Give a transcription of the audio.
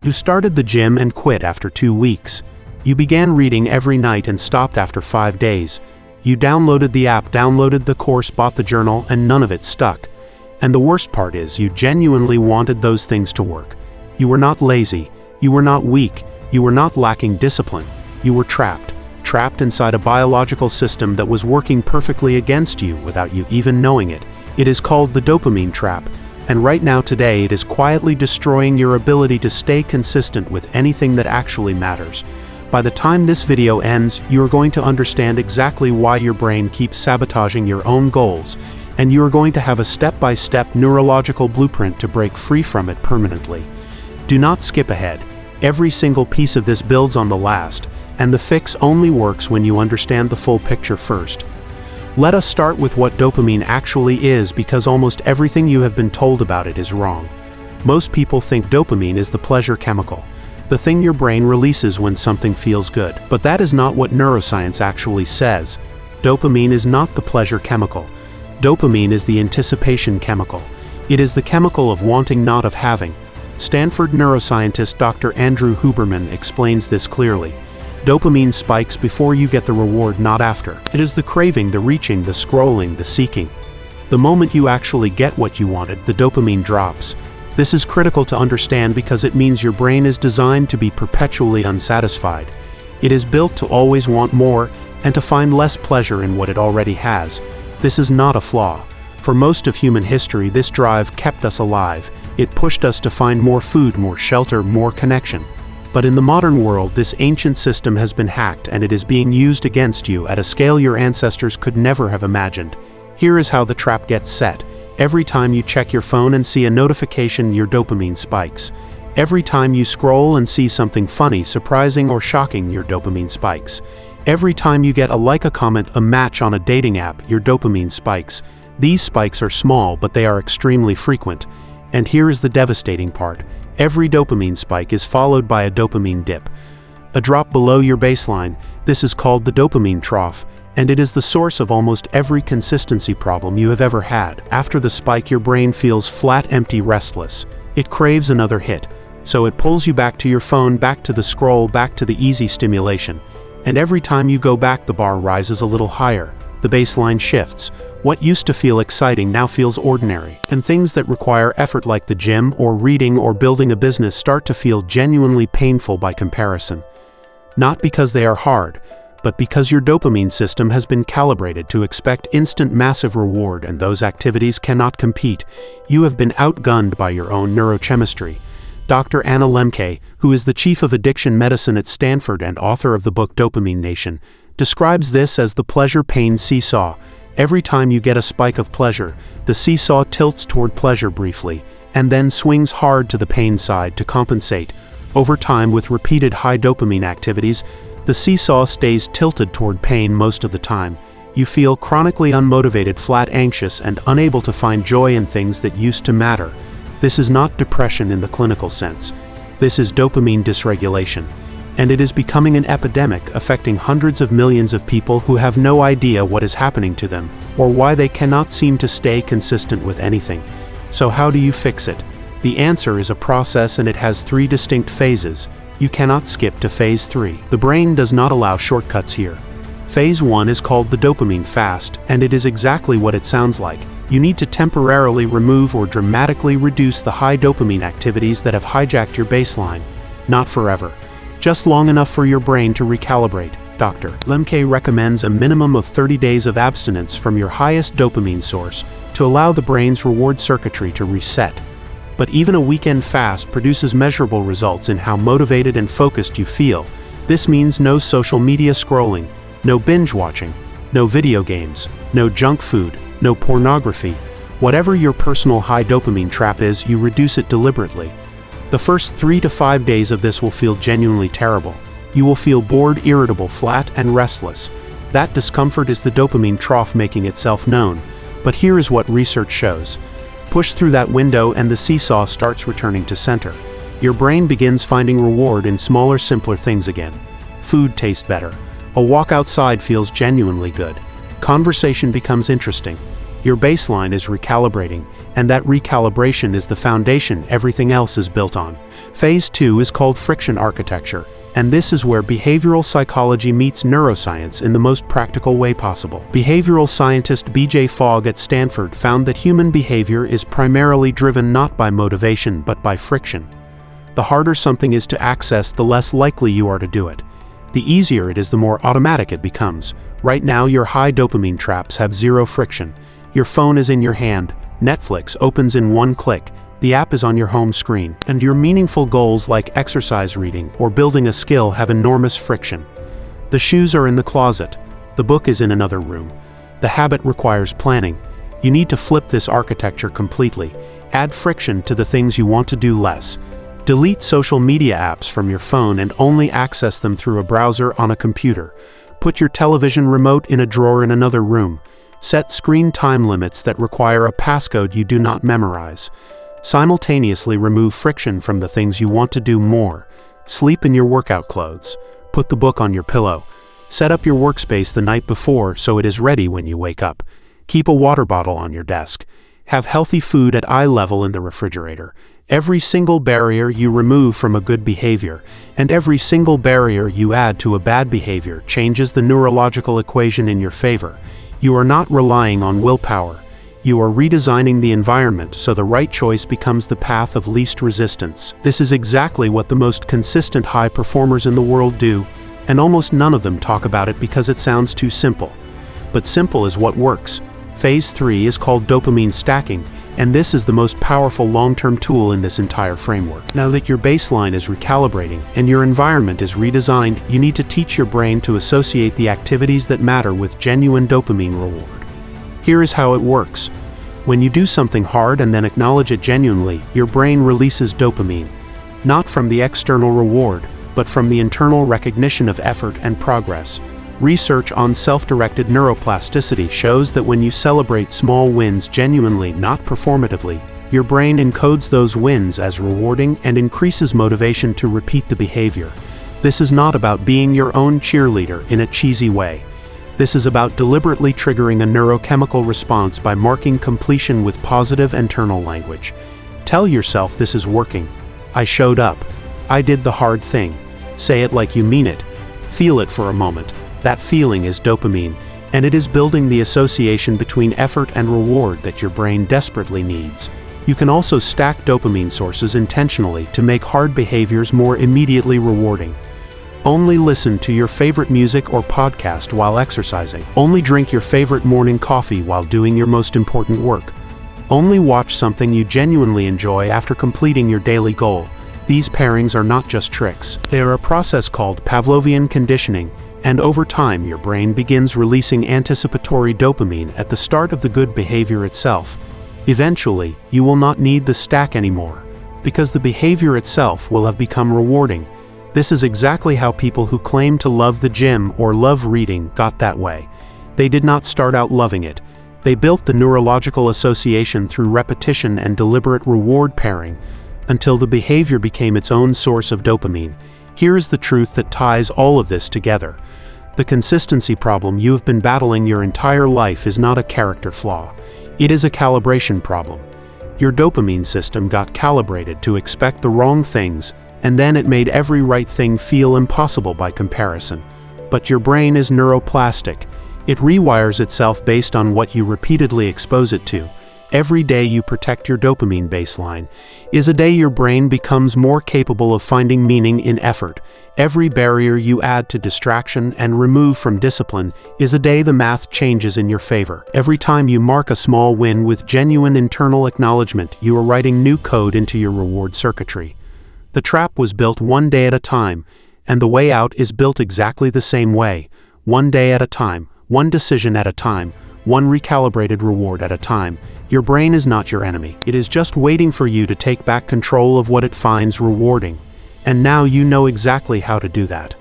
You started the gym and quit after 2 weeks. You began reading every night and stopped after 5 days. You downloaded the app, downloaded the course, bought the journal, and none of it stuck. And the worst part is, you genuinely wanted those things to work. You were not lazy. You were not weak. You were not lacking discipline. You were trapped inside a biological system that was working perfectly against you without you even knowing it. It is called the dopamine trap, and right now today it is quietly destroying your ability to stay consistent with anything that actually matters. By the time this video ends, you are going to understand exactly why your brain keeps sabotaging your own goals, and you are going to have a step-by-step neurological blueprint to break free from it permanently. Do not skip ahead. Every single piece of this builds on the last, and the fix only works when you understand the full picture first. Let us start with what dopamine actually is, because almost everything you have been told about it is wrong. Most people think dopamine is the pleasure chemical, the thing your brain releases when something feels good. But that is not what neuroscience actually says. Dopamine is not the pleasure chemical. Dopamine is the anticipation chemical. It is the chemical of wanting, not of having. Stanford neuroscientist Dr. Andrew Huberman explains this clearly. Dopamine spikes before you get the reward, not after. It is the craving, the reaching, the scrolling, the seeking. The moment you actually get what you wanted, the dopamine drops. This is critical to understand because it means your brain is designed to be perpetually unsatisfied. It is built to always want more and to find less pleasure in what it already has. This is not a flaw. For most of human history, this drive kept us alive. It pushed us to find more food, more shelter, more connection. But in the modern world, this ancient system has been hacked, and it is being used against you at a scale your ancestors could never have imagined. Here is how the trap gets set. Every time you check your phone and see a notification, your dopamine spikes. Every time you scroll and see something funny, surprising, or shocking, your dopamine spikes. Every time you get a comment, a match on a dating app, your dopamine spikes. These spikes are small, but they are extremely frequent. And here is the devastating part. Every dopamine spike is followed by a dopamine dip. A drop below your baseline. This is called the dopamine trough, and it is the source of almost every consistency problem you have ever had. After the spike, your brain feels flat, empty, restless. It craves another hit, so it pulls you back to your phone, back to the scroll, back to the easy stimulation. And every time you go back, the bar rises a little higher. The baseline shifts. What used to feel exciting now feels ordinary, and things that require effort like the gym or reading or building a business start to feel genuinely painful by comparison. Not because they are hard, but because your dopamine system has been calibrated to expect instant massive reward, and those activities cannot compete. You have been outgunned by your own neurochemistry. Dr. Anna Lembke, who is the chief of addiction medicine at Stanford and author of the book Dopamine Nation, describes this as the pleasure-pain seesaw. Every time you get a spike of pleasure, the seesaw tilts toward pleasure briefly, and then swings hard to the pain side to compensate. Over time, with repeated high dopamine activities, the seesaw stays tilted toward pain most of the time. You feel chronically unmotivated, flat, anxious, and unable to find joy in things that used to matter. This is not depression in the clinical sense. This is dopamine dysregulation. And it is becoming an epidemic, affecting hundreds of millions of people who have no idea what is happening to them, or why they cannot seem to stay consistent with anything. So how do you fix it? The answer is a process, and it has 3 distinct phases. You cannot skip to phase 3. The brain does not allow shortcuts here. Phase 1 is called the dopamine fast, and it is exactly what it sounds like. You need to temporarily remove or dramatically reduce the high dopamine activities that have hijacked your baseline. Not forever. Just long enough for your brain to recalibrate. Dr. Lembke recommends a minimum of 30 days of abstinence from your highest dopamine source to allow the brain's reward circuitry to reset. But even a weekend fast produces measurable results in how motivated and focused you feel. This means no social media scrolling, no binge watching, no video games, no junk food, no pornography. Whatever your personal high dopamine trap is, you reduce it deliberately. The first 3 to 5 days of this will feel genuinely terrible. You will feel bored, irritable, flat, and restless. That discomfort is the dopamine trough making itself known. But here is what research shows. Push through that window and the seesaw starts returning to center. Your brain begins finding reward in smaller, simpler things again. Food tastes better. A walk outside feels genuinely good. Conversation becomes interesting. Your baseline is recalibrating, and that recalibration is the foundation everything else is built on. Phase 2 is called friction architecture, and this is where behavioral psychology meets neuroscience in the most practical way possible. Behavioral scientist B.J. Fogg at Stanford found that human behavior is primarily driven not by motivation but by friction. The harder something is to access, the less likely you are to do it. The easier it is, the more automatic it becomes. Right now, your high dopamine traps have zero friction. Your phone is in your hand, Netflix opens in one click, the app is on your home screen, and your meaningful goals like exercise, reading, or building a skill have enormous friction. The shoes are in the closet, the book is in another room. The habit requires planning. You need to flip this architecture completely. Add friction to the things you want to do less. Delete social media apps from your phone and only access them through a browser on a computer. Put your television remote in a drawer in another room. Set screen time limits that require a passcode you do not memorize. Simultaneously remove friction from the things you want to do more. Sleep in your workout clothes. Put the book on your pillow. Set up your workspace the night before so it is ready when you wake up. Keep a water bottle on your desk. Have healthy food at eye level in the refrigerator. Every single barrier you remove from a good behavior, and every single barrier you add to a bad behavior, changes the neurological equation in your favor. You are not relying on willpower. You are redesigning the environment so the right choice becomes the path of least resistance. This is exactly what the most consistent high performers in the world do, and almost none of them talk about it because it sounds too simple. But simple is what works. Phase 3 is called dopamine stacking, and this is the most powerful long-term tool in this entire framework. Now that your baseline is recalibrating and your environment is redesigned, you need to teach your brain to associate the activities that matter with genuine dopamine reward. Here is how it works. When you do something hard and then acknowledge it genuinely, your brain releases dopamine, not from the external reward, but from the internal recognition of effort and progress. Research on self-directed neuroplasticity shows that when you celebrate small wins genuinely, not performatively, your brain encodes those wins as rewarding and increases motivation to repeat the behavior. This is not about being your own cheerleader in a cheesy way. This is about deliberately triggering a neurochemical response by marking completion with positive internal language. Tell yourself this is working. I showed up. I did the hard thing. Say it like you mean it. Feel it for a moment. That feeling is dopamine, and it is building the association between effort and reward that your brain desperately needs. You can also stack dopamine sources intentionally to make hard behaviors more immediately rewarding. Only listen to your favorite music or podcast while exercising. Only drink your favorite morning coffee while doing your most important work. Only watch something you genuinely enjoy after completing your daily goal. These pairings are not just tricks. They are a process called Pavlovian conditioning, and over time your brain begins releasing anticipatory dopamine at the start of the good behavior itself. Eventually, you will not need the stack anymore, because the behavior itself will have become rewarding. This is exactly how people who claim to love the gym or love reading got that way. They did not start out loving it. They built the neurological association through repetition and deliberate reward pairing, until the behavior became its own source of dopamine. Here is the truth that ties all of this together. The consistency problem you have been battling your entire life is not a character flaw. It is a calibration problem. Your dopamine system got calibrated to expect the wrong things, and then it made every right thing feel impossible by comparison. But your brain is neuroplastic. It rewires itself based on what you repeatedly expose it to. Every day you protect your dopamine baseline is a day your brain becomes more capable of finding meaning in effort. Every barrier you add to distraction and remove from discipline is a day the math changes in your favor. Every time you mark a small win with genuine internal acknowledgement, you are writing new code into your reward circuitry. The trap was built one day at a time, and the way out is built exactly the same way. One day at a time, one decision at a time, one recalibrated reward at a time. Your brain is not your enemy. It is just waiting for you to take back control of what it finds rewarding. And now you know exactly how to do that.